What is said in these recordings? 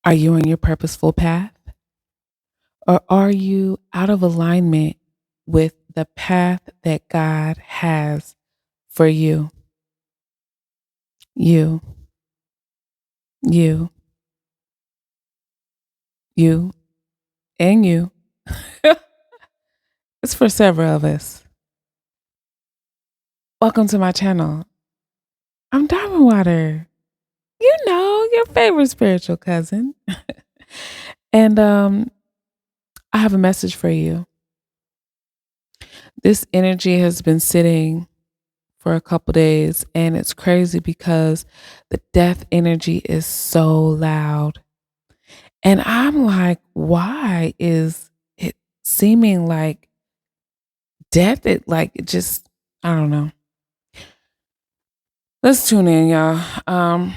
Are you on your purposeful path? Or are you out of alignment with the path that God has for you? You, you, you, and you. It's for several of us. Welcome to my channel. I'm Diamond Water. You know, your favorite spiritual cousin. And I have a message for you. This energy has been sitting for a couple days, and it's crazy because the death energy is so loud. And I'm like, why is it seeming like death? It just, I don't know. Let's tune in, y'all.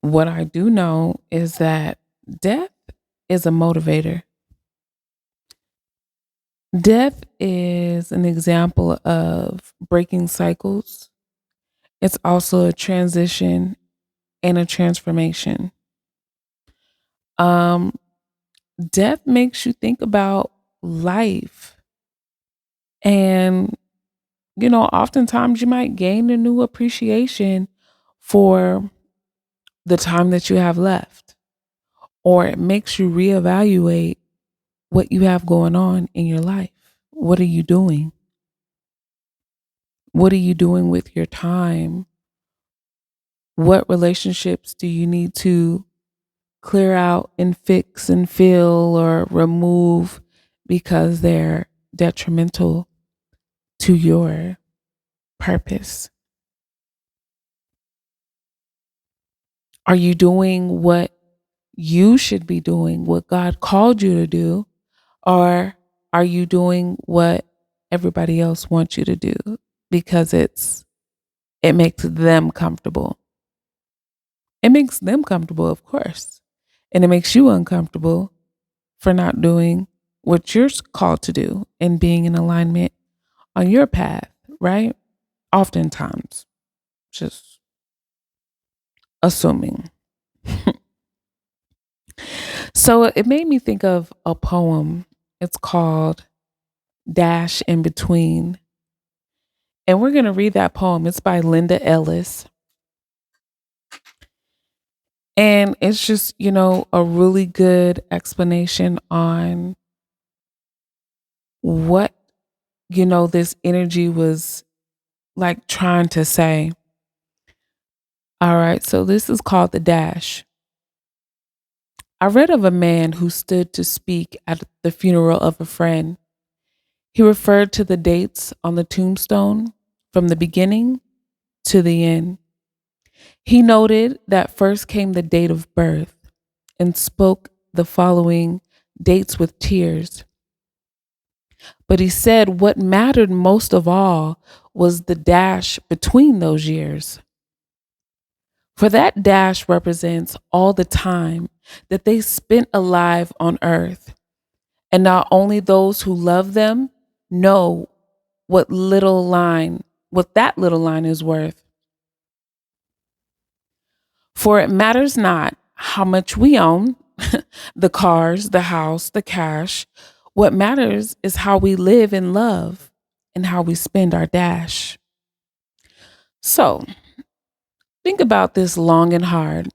What I do know is that death is a motivator. Death is an example of breaking cycles. It's also a transition and a transformation. Um, Death makes you think about life. And, oftentimes you might gain a new appreciation for the time that you have left, or it makes you reevaluate what you have going on in your life. What are you doing? What are you doing with your time? What relationships do you need to clear out and fix and fill or remove because they're detrimental to your purpose? Are you doing what you should be doing, what God called you to do? Or are you doing what everybody else wants you to do because it makes them comfortable? It makes them comfortable, of course. And it makes you uncomfortable for not doing what you're called to do and being in alignment on your path, right? Oftentimes, just assuming. So it made me think of a poem. It's called Dash in Between. And we're going to read that poem. It's by Linda Ellis. And it's just, a really good explanation on what, this energy was like trying to say. All right. So this is called The Dash. I read of a man who stood to speak at the funeral of a friend. He referred to the dates on the tombstone from the beginning to the end. He noted that first came the date of birth and spoke the following dates with tears. But he said what mattered most of all was the dash between those years. For that dash represents all the time that they spent alive on earth. And not only those who love them know what that little line is worth. For it matters not how much we own, the cars, the house, the cash. What matters is how we live and love and how we spend our dash. So think about this long and hard.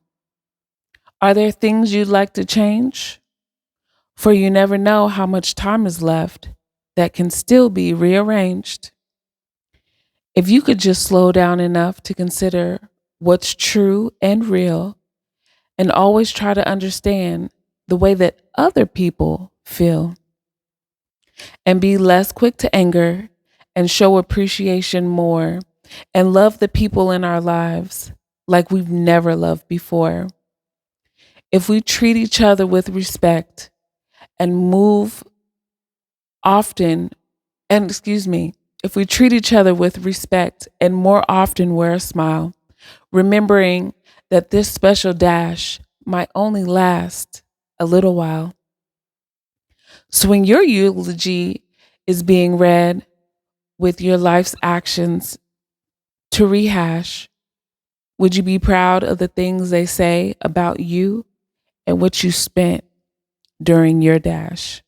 Are there things you'd like to change? For you never know how much time is left that can still be rearranged. If you could just slow down enough to consider what's true and real and always try to understand the way that other people feel and be less quick to anger and show appreciation more and love the people in our lives like we've never loved before. If we treat each other with respect and move often, if we treat each other with respect and more often wear a smile, remembering that this special dash might only last a little while. So when your eulogy is being read with your life's actions to rehash, Would you be proud of the things they say about you and what you spent during your dash?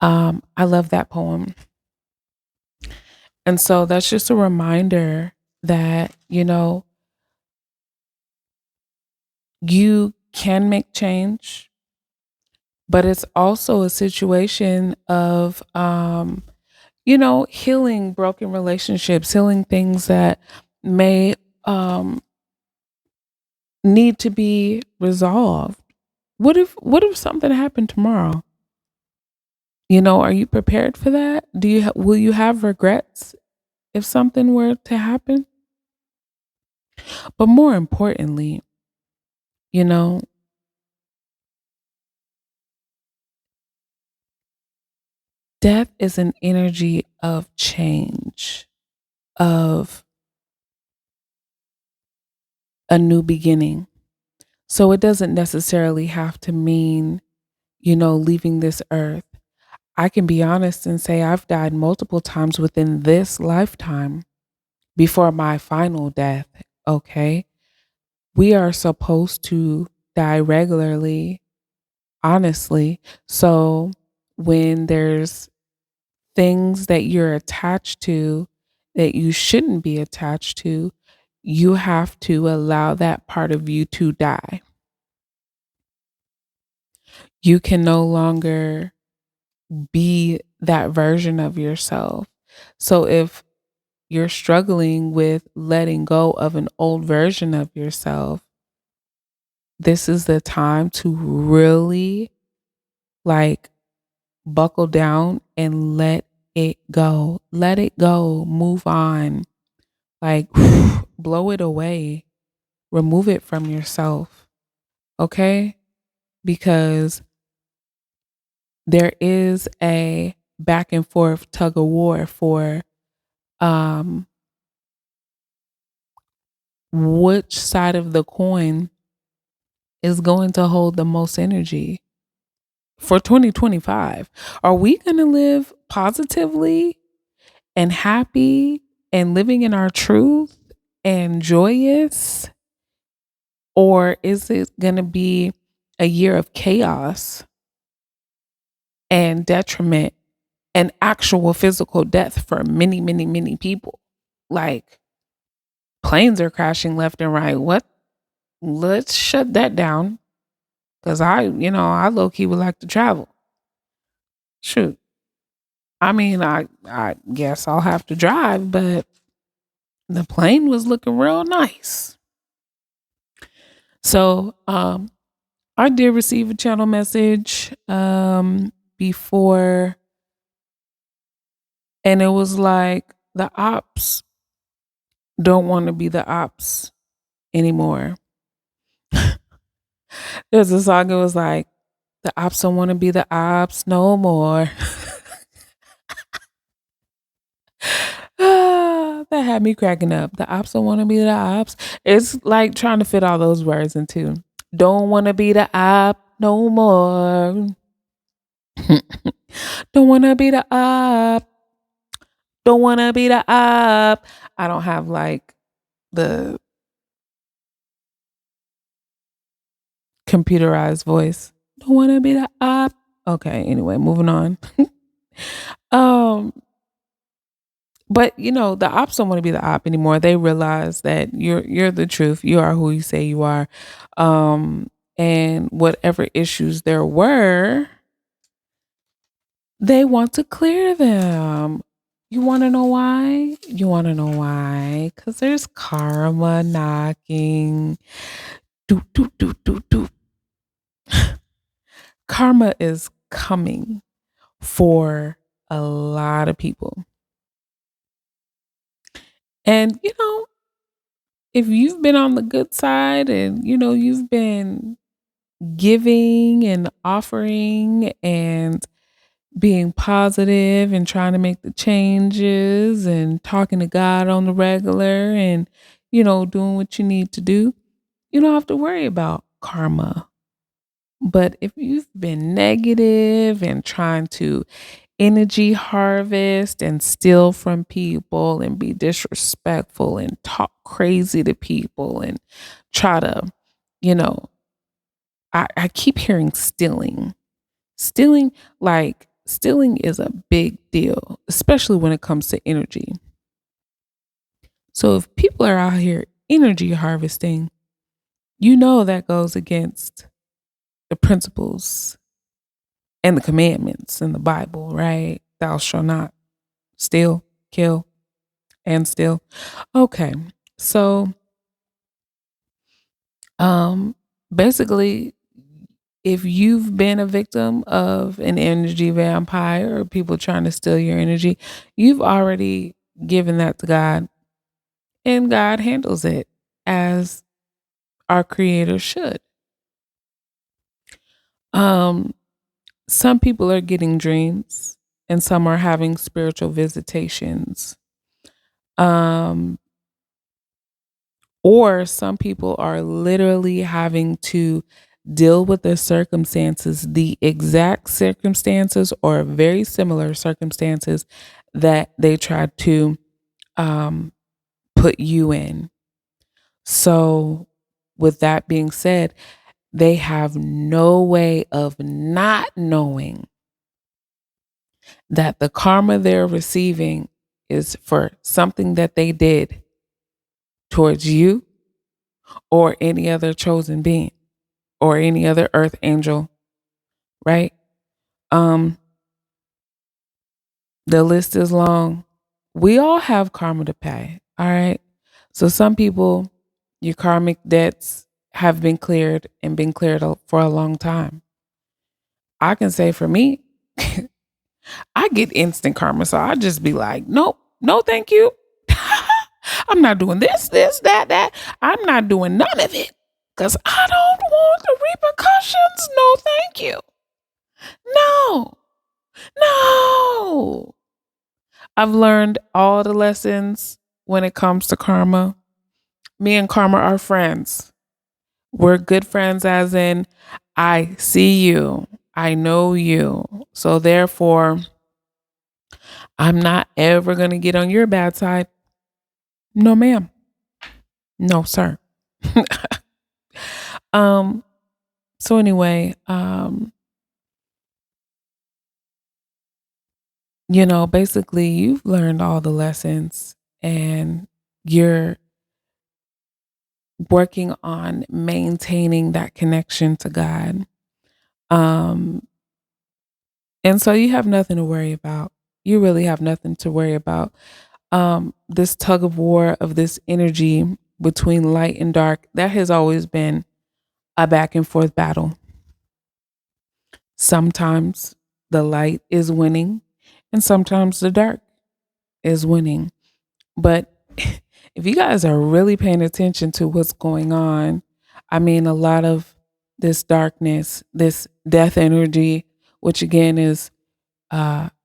I love that poem. And so that's just a reminder that, you can make change, but it's also a situation of, healing broken relationships, healing things that may um, need to be resolved. What if something happened tomorrow? Are you prepared for that? Will you have regrets if something were to happen? But more importantly, you know, death is an energy of change, of a new beginning. So it doesn't necessarily have to mean, leaving this earth. I can be honest and say I've died multiple times within this lifetime before my final death. Okay. We are supposed to die regularly, honestly. So when there's things that you're attached to that you shouldn't be attached to, you have to allow that part of you to die. You can no longer be that version of yourself. So if you're struggling with letting go of an old version of yourself, this is the time to really like buckle down and let it go. Let it go. Move on. Like blow it away. Remove it from yourself. Okay? Because there is a back and forth tug of war for um which side of the coin is going to hold the most energy for 2025. Are we going to live positively and happy and living in our truth and joyous? Or is it going to be a year of chaos and detriment and actual physical death for many, many, many people? Like planes are crashing left and right. What? Let's shut that down. Cause I low key would like to travel. Shoot. I mean, I guess I'll have to drive, but the plane was looking real nice. So, I did receive a channel message before, and it was like the ops don't want to be the ops anymore. There's a song that was like, the ops don't want to be the ops no more. That had me cracking up. The ops don't want to be the ops. It's like trying to fit all those words into don't want to be the op no more. Don't want to be the op. Don't want to be the op. I don't have like the computerized voice. Don't want to be the op. Okay, anyway, moving on. um But the ops don't want to be the op anymore. They realize that you're the truth. You are who you say you are. And whatever issues there were, they want to clear them. You want to know why? You want to know why? Because there's karma knocking. Do, do, do, do, do. Karma is coming for a lot of people. And, if you've been on the good side and, you've been giving and offering and being positive and trying to make the changes and talking to God on the regular and, doing what you need to do, you don't have to worry about karma. But if you've been negative and trying to energy harvest and steal from people and be disrespectful and talk crazy to people and try to, you know, I keep hearing stealing. Stealing, like, stealing is a big deal, especially when it comes to energy. So if people are out here energy harvesting, you know that goes against the principles and the commandments in the Bible, right? Thou shalt not steal, kill, and steal. Okay. So um basically, if you've been a victim of an energy vampire or people trying to steal your energy, you've already given that to God, and God handles it as our creator should. Um some people are getting dreams and some are having spiritual visitations. Um or some people are literally having to deal with the circumstances, the exact circumstances or very similar circumstances that they tried to um, put you in. So, with that being said, they have no way of not knowing that the karma they're receiving is for something that they did towards you or any other chosen being or any other earth angel, right? Um, the list is long. We all have karma to pay, all right? So some people, your karmic debts have been cleared and been cleared for a long time. I can say for me, I get instant karma, so I just be like, nope, no, thank you. I'm not doing this, that. I'm not doing none of it because I don't want the repercussions. No, thank you. No, no. I've learned all the lessons when it comes to karma. Me and karma are friends. We're good friends, as in, I see you, I know you. So, therefore, I'm not ever going to get on your bad side. No, ma'am. No, sir. um, so anyway, basically you've learned all the lessons and you're working on maintaining that connection to God. Um, and so you have nothing to worry about. You really have nothing to worry about. This tug of war of this energy between light and dark, that has always been a back and forth battle. Sometimes the light is winning and sometimes the dark is winning. But if you guys are really paying attention to what's going on, I mean, a lot of this darkness, this death energy, which again is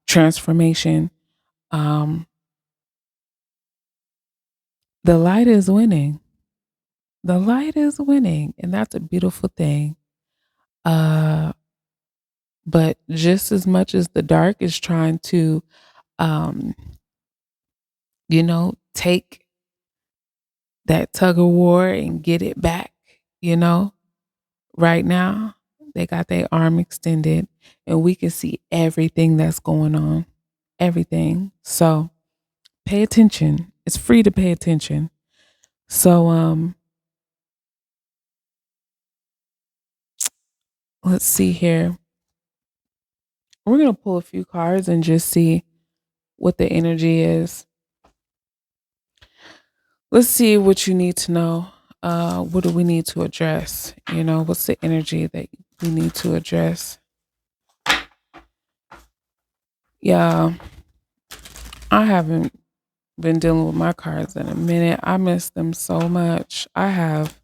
transformation, um, the light is winning. The light is winning, and that's a beautiful thing. Uh, but just as much as the dark is trying to, um, take that tug of war and get it back, you know, right now they got their arm extended and we can see everything that's going on, everything. So pay attention. It's free to pay attention. So, let's see here. We're going to pull a few cards and just see what the energy is. Let's see what you need to know. What do we need to address? What's the energy that we need to address? Yeah, I haven't been dealing with my cards in a minute. I miss them so much. I have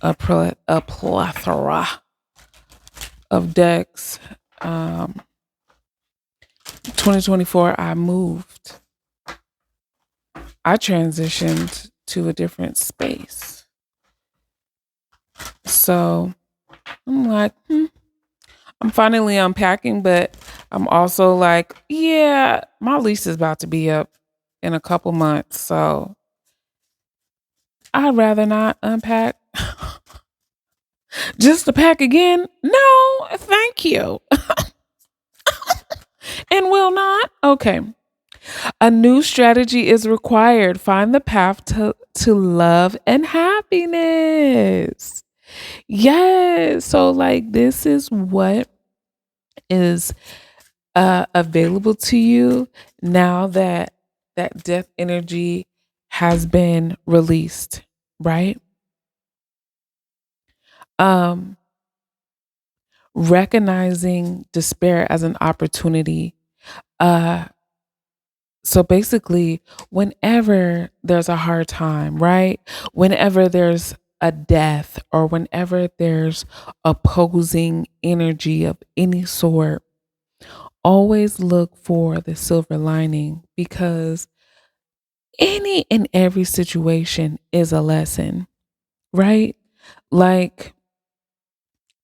a plethora of decks. 2024, I moved. I transitioned to a different space. So I'm like, I'm finally unpacking, but I'm also like, yeah, my lease is about to be up in a couple months. So I'd rather not unpack. Just to pack again? No, thank you. And will not? Okay. A new strategy is required. Find the path to love and happiness. Yes. So, like, this is what is available to you now that that death energy has been released, right? Um, recognizing despair as an opportunity. Uh, so basically, whenever there's a hard time, right? Whenever there's a death or whenever there's opposing energy of any sort, always look for the silver lining because any and every situation is a lesson, right? Like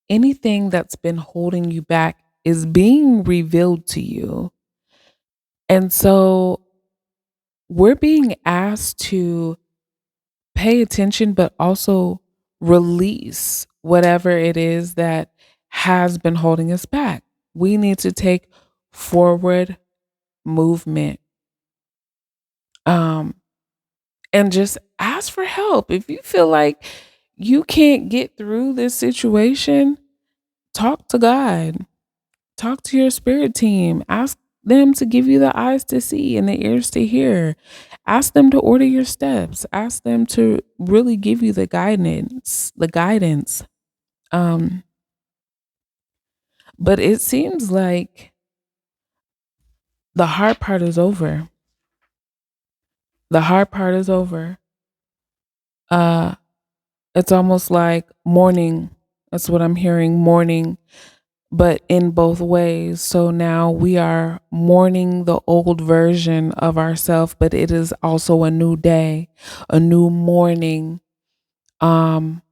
anything that's been holding you back is being revealed to you. And so we're being asked to pay attention, but also release whatever it is that has been holding us back. We need to take forward movement. Um, and just ask for help. If you feel like you can't get through this situation, talk to God, talk to your spirit team, ask them to give you the eyes to see and the ears to hear. Ask them to order your steps. Ask them to really give you the guidance. Um, but it seems like the hard part is over. The hard part is over. Uh, it's almost like mourning. That's what I'm hearing, mourning, but in both ways. So now we are mourning the old version of ourselves, but it is also a new day, a new morning um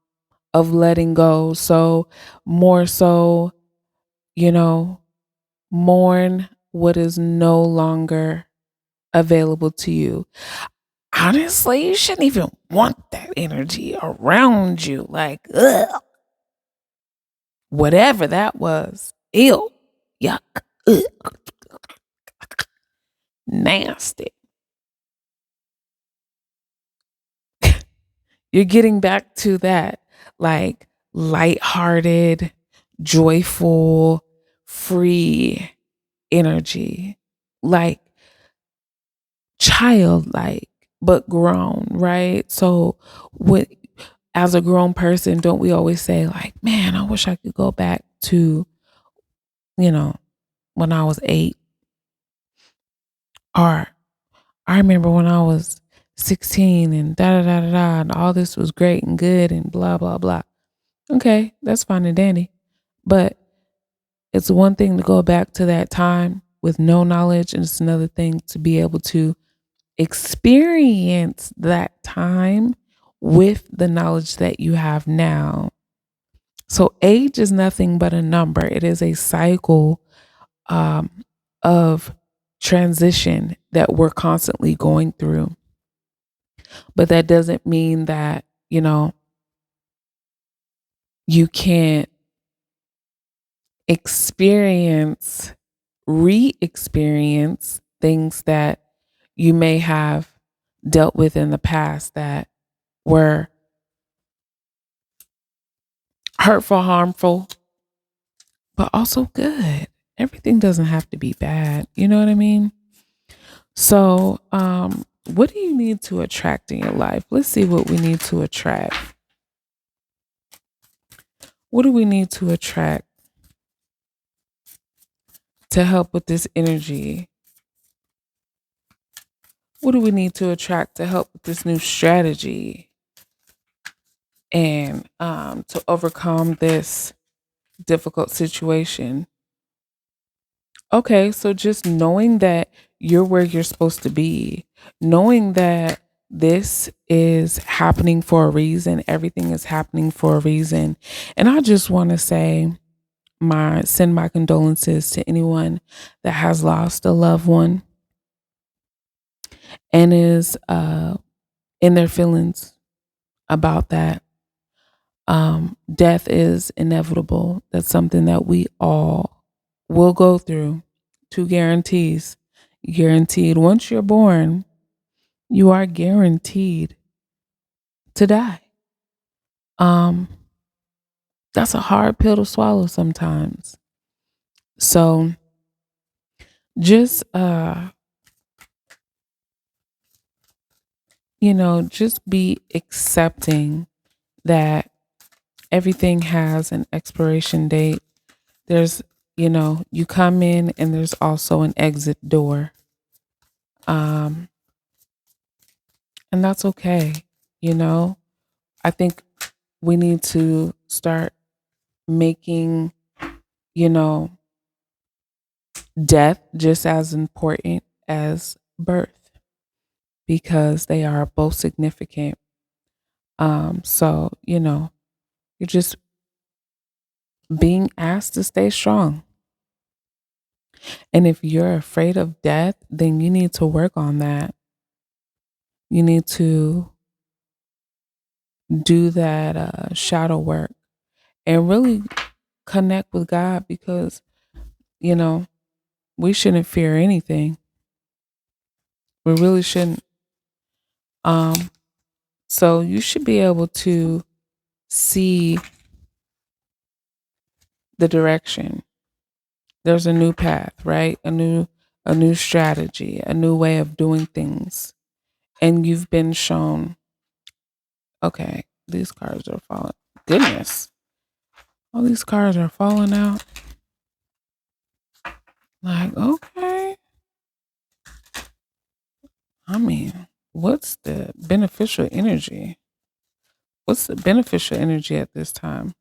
of letting go. So more so, you know, mourn what is no longer available to you. Honestly, you shouldn't even want that energy around you. Like, ugh, whatever that was. Ew. Yuck. Ugh. Nasty. You're getting back to that like lighthearted, joyful, free energy. Like childlike, but grown, right? So with as a grown person, don't we always say like, man, I wish I could go back to, you know, when I was 8 or I remember when I was 16 and da da da da da and all this was great and good and blah blah blah. Okay, that's fine and dandy. But it's one thing to go back to that time with no knowledge, and it's another thing to be able to experience that time with the knowledge that you have now. So age is nothing but a number. It is a cycle um, of transition that we're constantly going through. But that doesn't mean that, you can't experience, re experience things that you may have dealt with in the past that were hurtful, harmful, but also good. Everything doesn't have to be bad. You know what I mean? So, what do you need to attract in your life? Let's see what we need to attract. What do we need to attract to help with this energy? What do we need to attract to help with this new strategy and to overcome this difficult situation? Okay, so just knowing that you're where you're supposed to be, knowing that this is happening for a reason, everything is happening for a reason. And I just want to say, my send my condolences to anyone that has lost a loved one and is in their feelings about that. Death is inevitable. That's something that we all will go through. Two guarantees. Guaranteed once you're born, you are guaranteed to die. Um, that's a hard pill to swallow sometimes. So just just be accepting that everything has an expiration date. There's, you come in and there's also an exit door. Um, and that's okay. You know, I think we need to start making, you know, death just as important as birth because they are both significant. So, you're just being asked to stay strong. And if you're afraid of death, then you need to work on that. You need to do that shadow work and really connect with God because, you know, we shouldn't fear anything. We really shouldn't. Um, so you should be able to see the direction. There's a new path, right? A new strategy, a new way of doing things. And you've been shown, okay, these cards are falling. Goodness. All these cards are falling out. Like, okay. I mean, what's the beneficial energy? What's the beneficial energy at this time?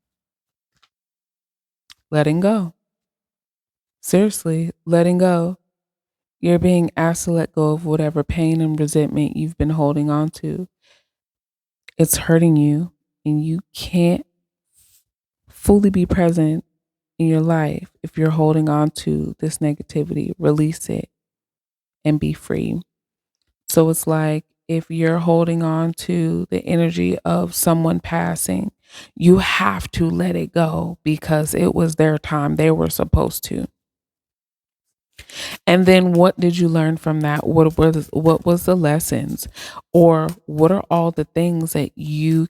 Letting go. Seriously, letting go. You're being asked to let go of whatever pain and resentment you've been holding on to. It's hurting you, and you can't fully be present in your life if you're holding on to this negativity. Release it and be free. So it's like if you're holding on to the energy of someone passing, you have to let it go because it was their time. They were supposed to. And then what did you learn from that? What was the lessons? Or what are all the things that you're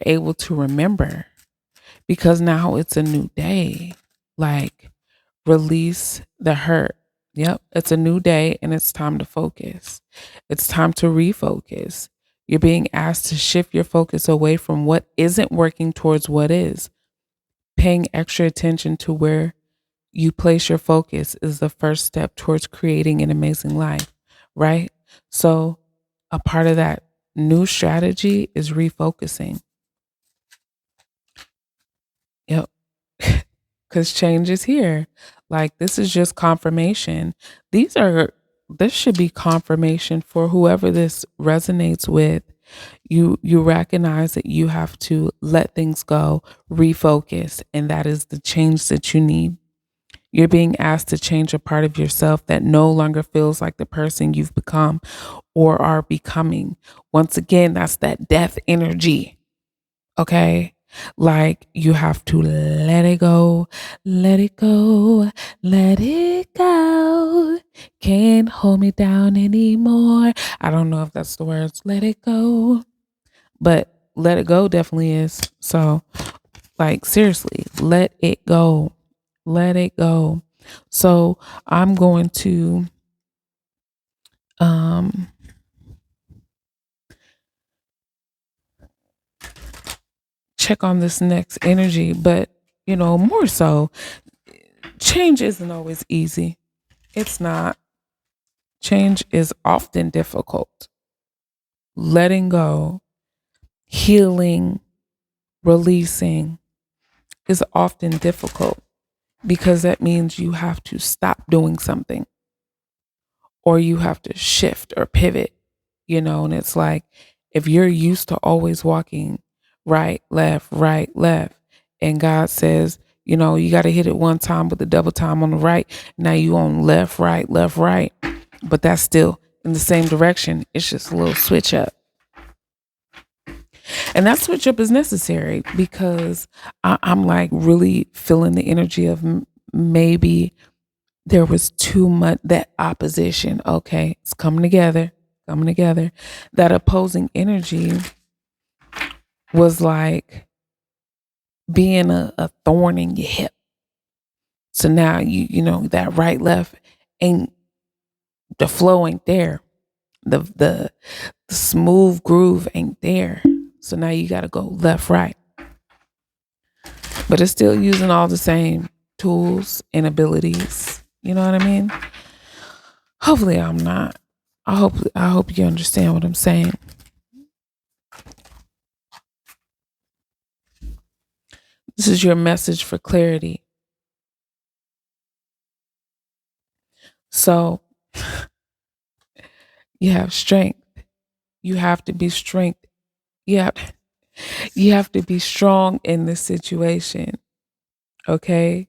able to remember? Because now it's a new day. Like release the hurt. Yep, it's a new day and it's time to focus. It's time to refocus. You're being asked to shift your focus away from what isn't working towards what is. Paying extra attention to where you place your focus is the first step towards creating an amazing life, right? So, a part of that new strategy is refocusing. Yep. Because change is here. Like, this is just confirmation. This should be confirmation for whoever this resonates with. You recognize that you have to let things go, refocus, and that is the change that you need. You're being asked to change a part of yourself that no longer feels like the person you've become or are becoming. Once again, that's that death energy. Okay. Like you have to let it go, let it go, let it go. Can't hold me down anymore. I don't know if that's the words. Let it go. But let it go definitely is. So, like, seriously, let it go. Let it go. So I'm going to um check on this next energy, but more so, change isn't always easy. It's not. Change is often difficult. Letting go, healing, releasing is often difficult because that means you have to stop doing something or you have to shift or pivot, and it's like if you're used to always walking right, left, and God says You got to hit it one time with the double time on the right. Now you on left, right, left, right. But that's still in the same direction. It's just a little switch up. And that switch up is necessary because I'm like really feeling the energy of maybe there was too much that opposition. Okay, it's coming together, coming together. That opposing energy was like being a thorn in your hip. So now that right left ain't the flow ain't there. The smooth groove ain't there. So now you gotta go left, right. But it's still using all the same tools and abilities. You know what I mean? Hopefully I'm not. I hope you understand what I'm saying. This is your message for clarity. So you have strength. You have to be strength. You have to be strong in this situation. Okay?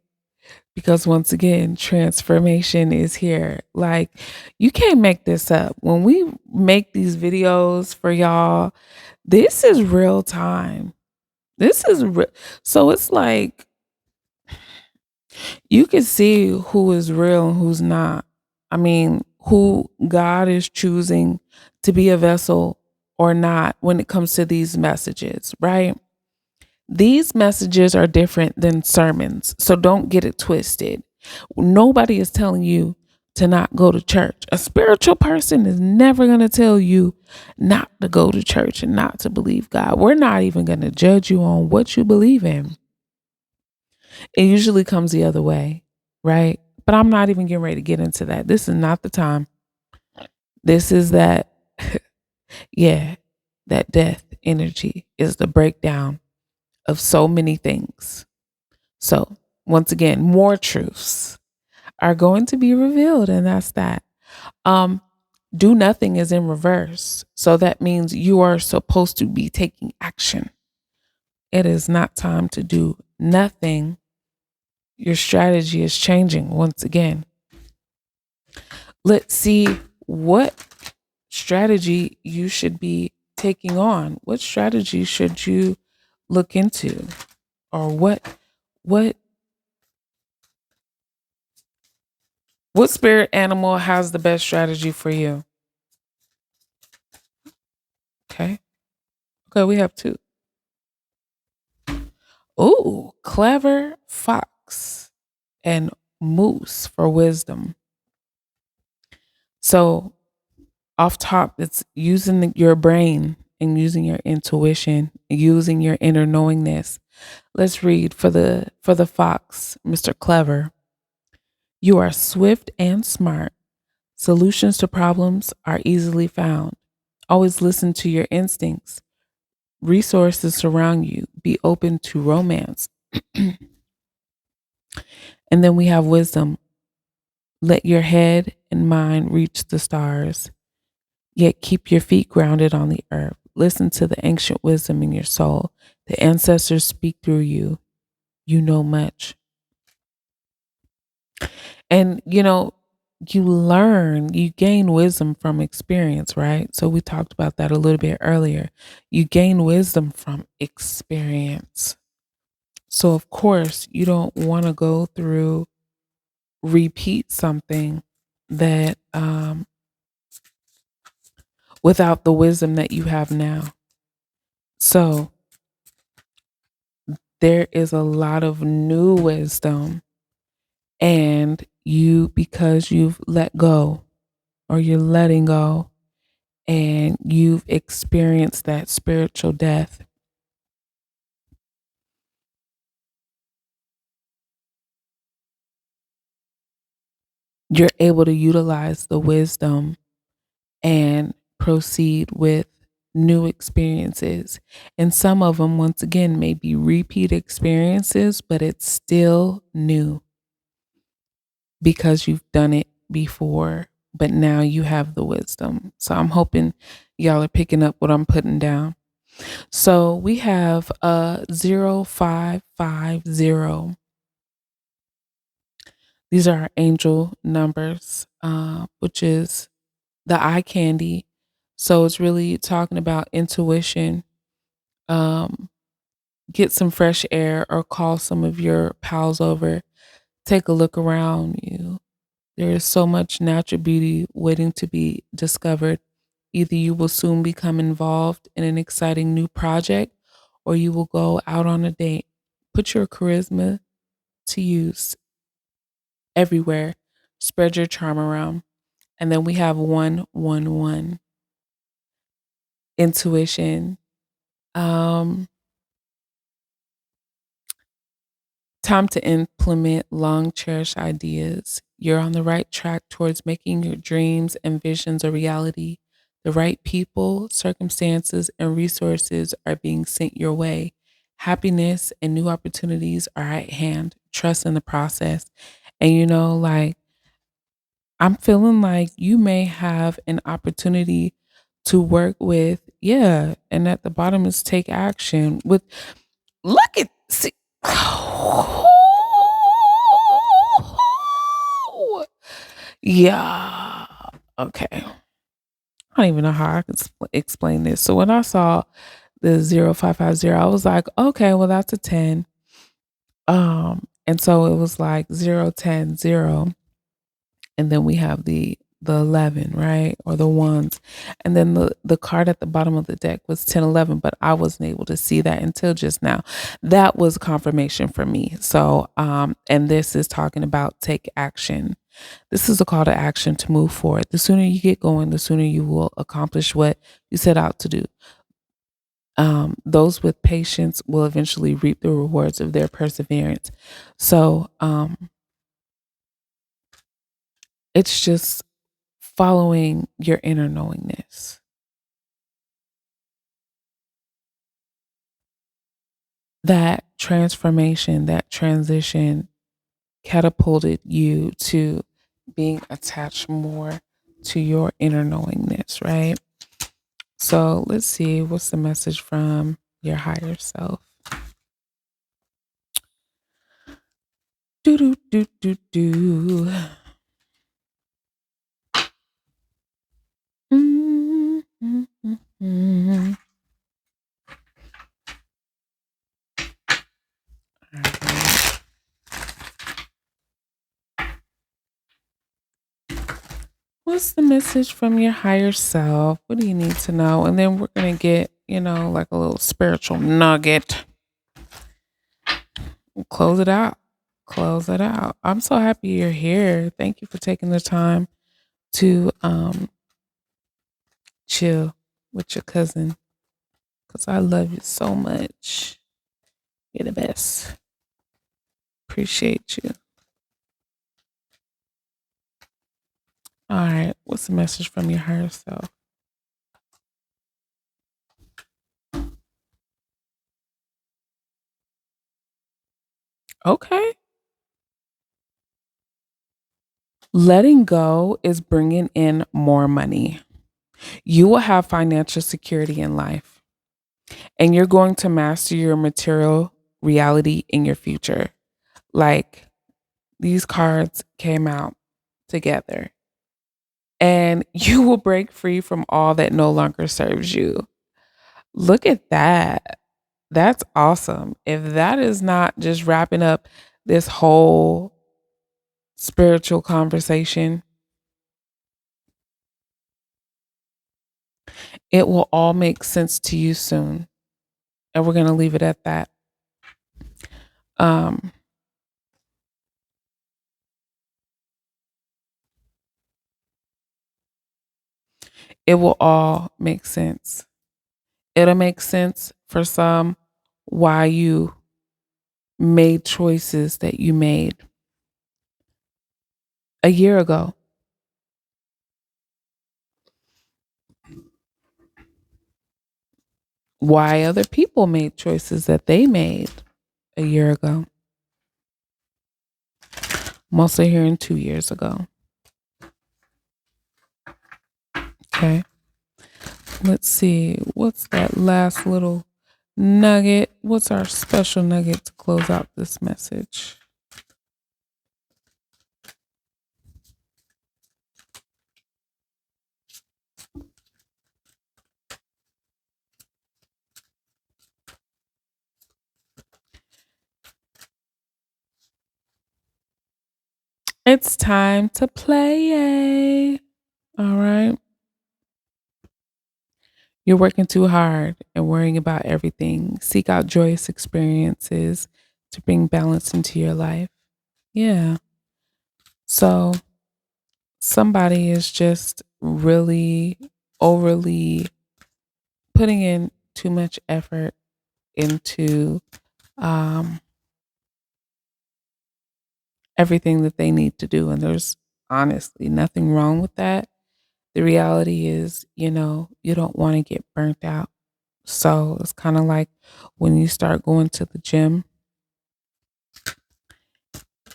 Because once again, transformation is here. Like, you can't make this up. When we make these videos for y'all, this is real time. This is real. So it's like you can see who is real and who's not. I mean, who God is choosing to be a vessel or not when it comes to these messages, right? These messages are different than sermons. So don't get it twisted. Nobody is telling you to not go to church. A spiritual person is never going to tell you not to go to church and not to believe God. We're not even going to judge you on what you believe in. It usually comes the other way, right? But I'm not even getting ready to get into that. This is not the time. This is that, that death energy is the breakdown of so many things. So, once again, more truths are going to be revealed, and that's that. Do nothing is in reverse. So that means you are supposed to be taking action. It is not time to do nothing. Your strategy is changing once again. Let's see what strategy you should be taking on. What strategy should you look into? Or what spirit animal has the best strategy for you? Okay. Okay, we have two. Ooh, clever fox and moose for wisdom. So off top, it's using your brain and using your intuition, using your inner knowingness. Let's read for the fox, Mr. Clever. You are swift and smart. Solutions to problems are easily found. Always listen to your instincts. Resources surround you. Be open to romance. And then we have wisdom. Let your head and mind reach the stars, yet keep your feet grounded on the earth. Listen to the ancient wisdom in your soul. The ancestors speak through you. You know much. And, you learn, you gain wisdom from experience, right? So we talked about that a little bit earlier. You gain wisdom from experience. So, of course, you don't want to go through, repeat something that, without the wisdom that you have now. So, there is a lot of new wisdom, and because you've let go or you're letting go and you've experienced that spiritual death, you're able to utilize the wisdom and proceed with new experiences. And some of them, once again, may be repeat experiences, but it's still new because you've done it before, but now you have the wisdom. So I'm hoping y'all are picking up what I'm putting down. So we have 0550. These are our angel numbers, which is the eye candy. So it's really talking about intuition. Um, get some fresh air or call some of your pals over. Take a look around you. There is so much natural beauty waiting to be discovered. Either you will soon become involved in an exciting new project or you will go out on a date. Put your charisma to use everywhere. Spread your charm around. And then we have 111 intuition. Um, Time to implement long cherished ideas. You're on the right track towards making your dreams and visions a reality. The right people, circumstances, and resources are being sent your way. Happiness and new opportunities are at hand. Trust in the process. And like I'm feeling like you may have an opportunity to work with, yeah, and at the bottom is take action with look at see yeah. Okay. I don't even know how I could explain this. So when I saw the 0550, I was like, okay, well that's a 10. And so it was like 0 10 0. And then we have the 11, right? Or the ones. And then the card at the bottom of the deck was 10 11, but I wasn't able to see that until just now. That was confirmation for me. So and this is talking about take action. This is a call to action to move forward. The sooner you get going, the sooner you will accomplish what you set out to do. Those with patience will eventually reap the rewards of their perseverance. So it's just following your inner knowingness. That transformation, that transition catapulted you to being attached more to your inner knowingness, right? So let's see what's the message from your higher self. Do do do do do. Mm, mm, mm, mm. All right. What's the message from your higher self? What do you need to know? And then we're gonna get, like a little spiritual nugget. Close it out. Close it out. I'm so happy you're here. Thank you for taking the time to chill with your cousin. Cause I love you so much. You're the best. Appreciate you. All right. What's the message from your higher self? Okay. Letting go is bringing in more money. You will have financial security in life, and you're going to master your material reality in your future. Like these cards came out together, and you will break free from all that no longer serves you. Look at that. That's awesome. If that is not just wrapping up this whole spiritual conversation, it will all make sense to you soon. And we're going to leave it at that. Um, it will all make sense. It'll make sense for some why you made choices that you made a year ago. Why other people made choices that they made a year ago. I'm also hearing 2 years ago. Okay. Let's see. What's that last little nugget? What's our special nugget to close out this message? It's time to play. All right. You're working too hard and worrying about everything. Seek out joyous experiences to bring balance into your life. Yeah. So somebody is just really overly putting in too much effort into um, everything that they need to do. And there's honestly nothing wrong with that. The reality is, you don't want to get burnt out. So it's kind of like when you start going to the gym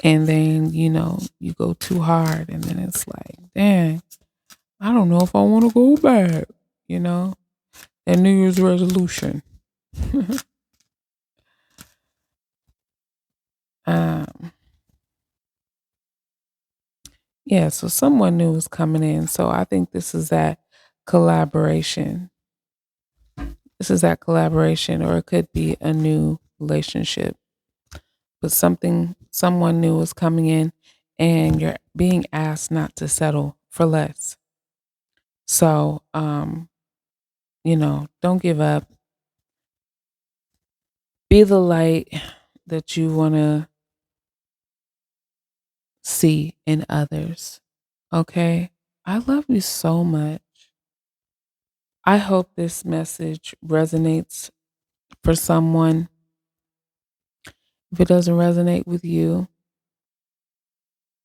and then, you go too hard and then it's like, dang, I don't know if I want to go back, you know, that New Year's resolution. um, yeah, so someone new is coming in. So I think this is that collaboration. This is that collaboration, or it could be a new relationship. But someone new is coming in and you're being asked not to settle for less. So, don't give up. Be the light that you want to see in others. Okay? I love you so much. I hope this message resonates for someone. If it doesn't resonate with you,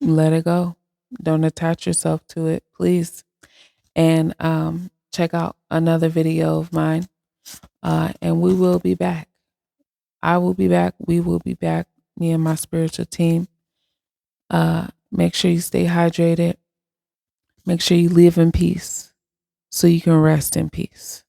let it go. Don't attach yourself to it, please. And check out another video of mine. And we will be back. I will be back. We will be back. Me and my spiritual team. Make sure you stay hydrated. Make sure you live in peace so you can rest in peace.